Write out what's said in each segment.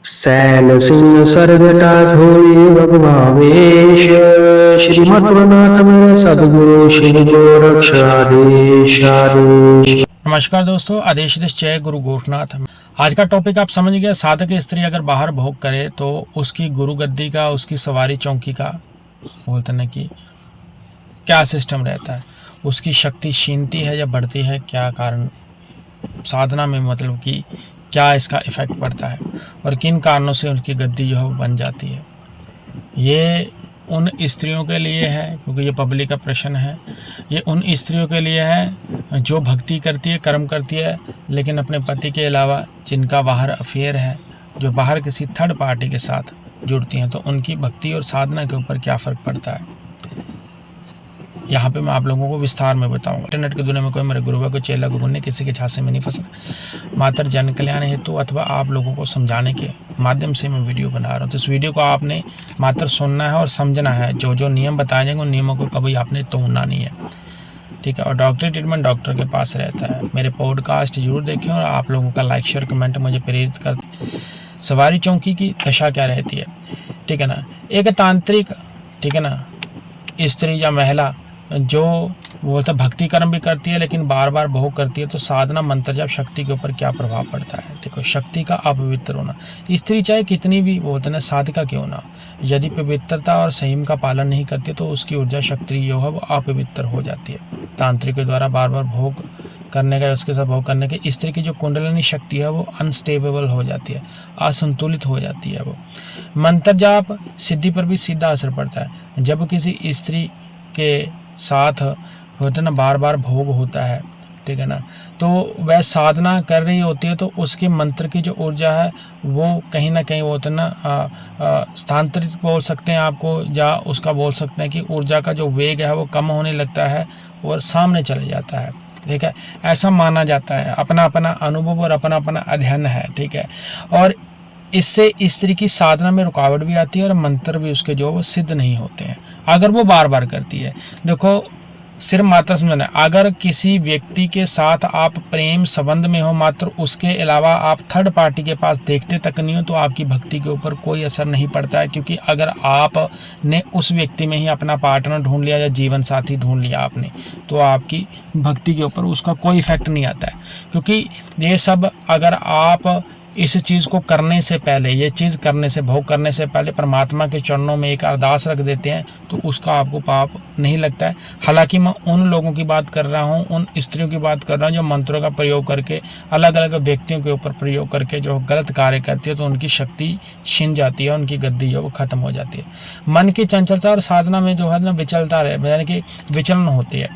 Cell Singh सरजटा झोली भगवावेश। श्रीमद्वनाथ मेरे सदगुरु श्री गोरक्षाधीश आदेश। नमस्कार दोस्तों, आदेश जय गुरु गोरखनाथ। आज का टॉपिक आप समझ गए। साधक स्त्री अगर बाहर भोग करे तो उसकी गुरु गद्दी का, उसकी सवारी चौकी का बोलते ना कि क्या सिस्टम रहता है, उसकी शक्ति छीनती है या बढ़ती है, क्या कारण साधना में, मतलब कि क्या इसका इफेक्ट पड़ता है और किन कारणों से उनकी गद्दी जो है बन जाती है। ये उन स्त्रियों के लिए है, क्योंकि ये पब्लिक का प्रश्न है। ये उन स्त्रियों के लिए है जो भक्ति करती है, कर्म करती है, लेकिन अपने पति के अलावा जिनका बाहर अफेयर है, जो बाहर किसी थर्ड पार्टी के साथ जुड़ती हैं, तो उनकी भक्ति और साधना के ऊपर क्या फ़र्क पड़ता है, यहाँ पे मैं आप लोगों को विस्तार में बताऊंगा। इंटरनेट की दुनिया में कोई मेरे गुरुवा को चेला गुगुन्ने किसी के झांसे में नहीं फंसना। मात्र जन कल्याण हेतु अथवा आप लोगों को समझाने के माध्यम से मैं वीडियो बना रहा हूँ। तो इस वीडियो को आपने मात्र सुनना है और समझना है। जो जो नियम बताए जाएंगे उन नियमों को कभी आपने तोड़ना नहीं है, ठीक है। और डॉक्टरी ट्रीटमेंट डॉक्टर के पास रहता है। मेरे पॉडकास्ट जरूर देखें और आप लोगों का लाइक शेयर कमेंट मुझे प्रेरित कर। सवारी चौकी की दशा क्या रहती है, ठीक है ना। एक तांत्रिक, ठीक है ना, स्त्री या महिला जो बोलते भक्ति कर्म भी करती है लेकिन बार बार भोग करती है, तो साधना मंत्र जाप शक्ति के ऊपर क्या प्रभाव पड़ता है। देखो, शक्ति का अपवित्र होना। स्त्री चाहे कितनी भी बोलते ना साधका क्यों ना, यदि पवित्रता और संयम का पालन नहीं करती तो उसकी ऊर्जा शक्ति जो है वो अपवित्र हो जाती है। तांत्रिक के द्वारा बार बार भोग करने का, उसके साथ भोग करने के स्त्री की जो कुंडलिनी शक्ति है वो अनस्टेबल हो जाती है, असंतुलित हो जाती है। वो मंत्र जाप सिद्धि पर भी सीधा असर पड़ता है। जब किसी स्त्री के साथ होता ना बार बार भोग होता है, ठीक है ना, तो वह साधना कर रही होती है, तो उसके मंत्र की जो ऊर्जा है वो कहीं ना कहीं होता है ना स्थानांतरित बोल सकते हैं आपको, या उसका बोल सकते हैं कि ऊर्जा का जो वेग है वो कम होने लगता है और सामने चले जाता है, ठीक है। ऐसा माना जाता है। अपना अपना अनुभव और अपना अपना अध्ययन है, ठीक है। और इससे स्त्री की साधना में रुकावट भी आती है और मंत्र भी उसके जो वो सिद्ध नहीं होते हैं अगर वो बार बार करती है। देखो, सिर्फ मात्र समझना, अगर किसी व्यक्ति के साथ आप प्रेम संबंध में हो, मात्र उसके अलावा आप थर्ड पार्टी के पास देखते तक नहीं हो, तो आपकी भक्ति के ऊपर कोई असर नहीं पड़ता है। क्योंकि अगर आपने उस व्यक्ति में ही अपना पार्टनर ढूंढ लिया या जीवन साथी ढूंढ लिया आपने, तो आपकी भक्ति के ऊपर उसका कोई इफेक्ट नहीं आता है। क्योंकि ये सब अगर आप इस चीज़ को करने से पहले, ये चीज़ करने से, भोग करने से पहले परमात्मा के चरणों में एक अरदास रख देते हैं, तो उसका आपको पाप नहीं लगता है। हालांकि मैं उन लोगों की बात कर रहा हूँ, उन स्त्रियों की बात कर रहा हूँ जो मंत्रों का प्रयोग करके, अलग अलग व्यक्तियों के ऊपर प्रयोग करके जो गलत कार्य करती है, तो उनकी शक्ति छिन जाती है, उनकी गद्दी जो वो खत्म हो जाती है। मन की चंचलता और साधना में जो है ना विचलता रहे, यानी कि विचलन होती है।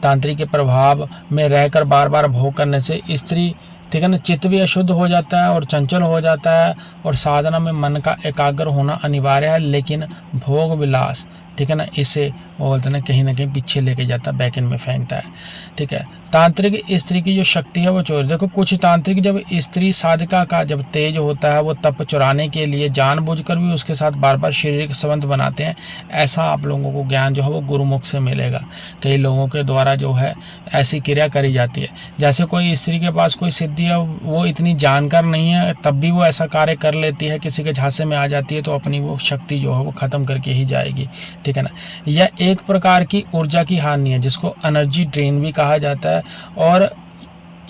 तांत्रिक के प्रभाव में रहकर बार बार भोग करने से स्त्री, ठीक है ना, चित्त भी अशुद्ध हो जाता है और चंचल हो जाता है, और साधना में मन का एकाग्र होना अनिवार्य है। लेकिन भोग विलास, ठीक है ना, इसे बोलते ना कहीं पीछे लेके जाता है, बैकएंड में फेंकता है, ठीक है। तांत्रिक स्त्री की जो शक्ति है वो चोर। देखो, कुछ तांत्रिक जब स्त्री साधका का जब तेज होता है, वो तप चुराने के लिए जानबूझकर भी उसके साथ बार बार शारीरिक संबंध बनाते हैं। ऐसा आप लोगों को ज्ञान जो है वो गुरुमुख से मिलेगा। कई लोगों के द्वारा जो है ऐसी क्रिया करी जाती है। जैसे कोई स्त्री के पास कोई सिद्धि है, वो इतनी जानकार नहीं है, तब भी वो ऐसा कार्य कर लेती है, किसी के झांसे में आ जाती है, तो अपनी वो शक्ति जो है वो खत्म करके ही जाएगी, ठीक है ना। यह एक प्रकार की ऊर्जा की हानि है, जिसको एनर्जी ड्रेन भी कहा जाता है, और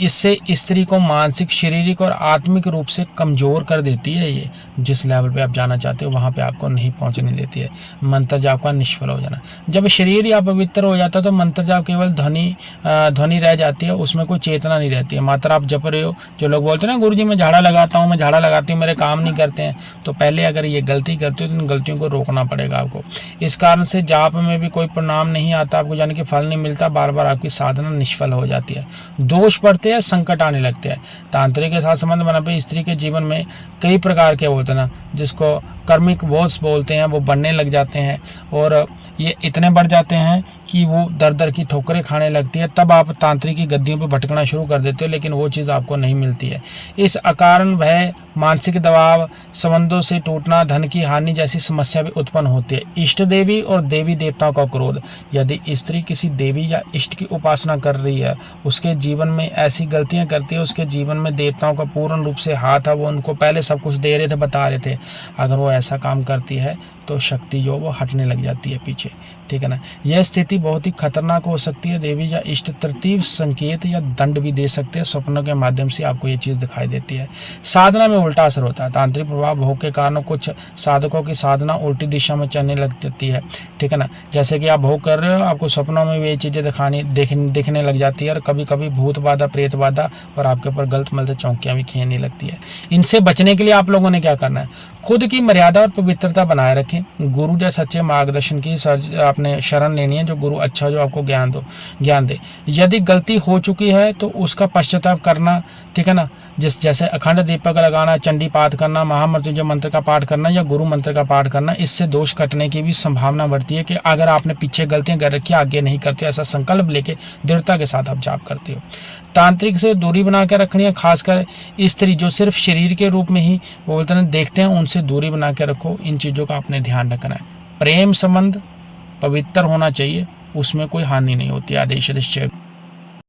इससे स्त्री को मानसिक, शारीरिक और आत्मिक रूप से कमज़ोर कर देती है। ये जिस लेवल पे आप जाना चाहते हो वहाँ पे आपको नहीं पहुँचने देती है। मंत्र जाप का निष्फल हो जाना। जब शरीर या पवित्र हो जाता है तो मंत्र जाप केवल ध्वनि रह जाती है, उसमें कोई चेतना नहीं रहती है। मात्र आप जप रहे हो। जो लोग बोलते हैं ना, गुरुजी मैं झाड़ा लगाता हूँ, मैं झाड़ा लगाती हूँ, मेरे काम नहीं करते हैं, तो पहले अगर ये गलती करते हो तो इन गलतियों को रोकना पड़ेगा आपको। इस कारण से जाप में भी कोई परिणाम नहीं आता आपको, यानी कि फल नहीं मिलता, बार बार आपकी साधना निष्फल हो जाती है, दोष पड़ते हैं, संकट आने लगते हैं। तांत्रिक के साथ संबंध बना पे स्त्री के जीवन में कई प्रकार के होते हैं ना, जिसको कर्मिक बोझ बोलते हैं, वो बढ़ने लग जाते हैं, और ये इतने बढ़ जाते हैं कि वो दर दर की ठोकरें खाने लगती है, तब आप तांत्रिक की गद्दियों पर भटकना शुरू कर देते हो, लेकिन वो चीज़ आपको नहीं मिलती है। इस अकारण भय, मानसिक दबाव, संबंधों से टूटना, धन की हानि जैसी समस्या भी उत्पन्न होती है। इष्ट देवी और देवी देवताओं का क्रोध। यदि स्त्री किसी देवी या इष्ट की उपासना कर रही है, उसके जीवन में ऐसी गलतियां करती है, उसके जीवन में देवताओं का पूर्ण रूप से हाथ है, वो उनको पहले सब कुछ दे रहे थे, बता रहे थे, अगर वो ऐसा काम करती है तो शक्ति जो वो हटने लग जाती है पीछे, ठीक है ना। यह स्थिति बहुत ही खतरनाक हो सकती है। देवी या इष्ट तृतीय संकेत या दंड भी दे सकते हैं। स्वप्नों के माध्यम से आपको ये चीज़ दिखाई देती है। साधना में उल्टा असर होता है। तांत्रिक प्रभाव भोग के कारण कुछ साधकों की साधना उल्टी दिशा में चलने लग जाती है, ठीक है ना। जैसे कि आप भोग कर रहे हो, आपको सपनों में भी ये चीज़ें दिखने लग जाती है, और कभी कभी भूत बाधा, प्रेत बाधा, और आपके ऊपर गलत मलत चौंकियाँ भी खींचने लगती है। इनसे बचने के लिए आप लोगों ने क्या करना है, खुद की मर्यादा और पवित्रता बनाए रखें। गुरु या सच्चे मार्गदर्शन की आपने शरण लेनी है, जो गुरु अच्छा, जो आपको ज्ञान दे। यदि गलती हो चुकी है तो उसका पश्चाताप करना, ठीक है ना। जैसे अखंड दीपक लगाना, चंडी पाठ करना, महामृत्युंजय मंत्र का पाठ करना या गुरु मंत्र का पाठ करना, इससे दोष कटने की भी संभावना बढ़ती है कि अगर आपने पीछे गलतियां कर रखी, आगे नहीं करते, ऐसा संकल्प लेके दृढ़ता के साथ आप जाप करते हो। तांत्रिक से दूरी बना के रखनी है, खासकर स्त्री जो सिर्फ शरीर के रूप में ही बोलते हैं देखते हैं, उनसे दूरी बना के रखो। इन चीज़ों का आपने ध्यान रखना है। प्रेम संबंध पवित्र होना चाहिए, उसमें कोई हानि नहीं होती। आदेश निश्चय।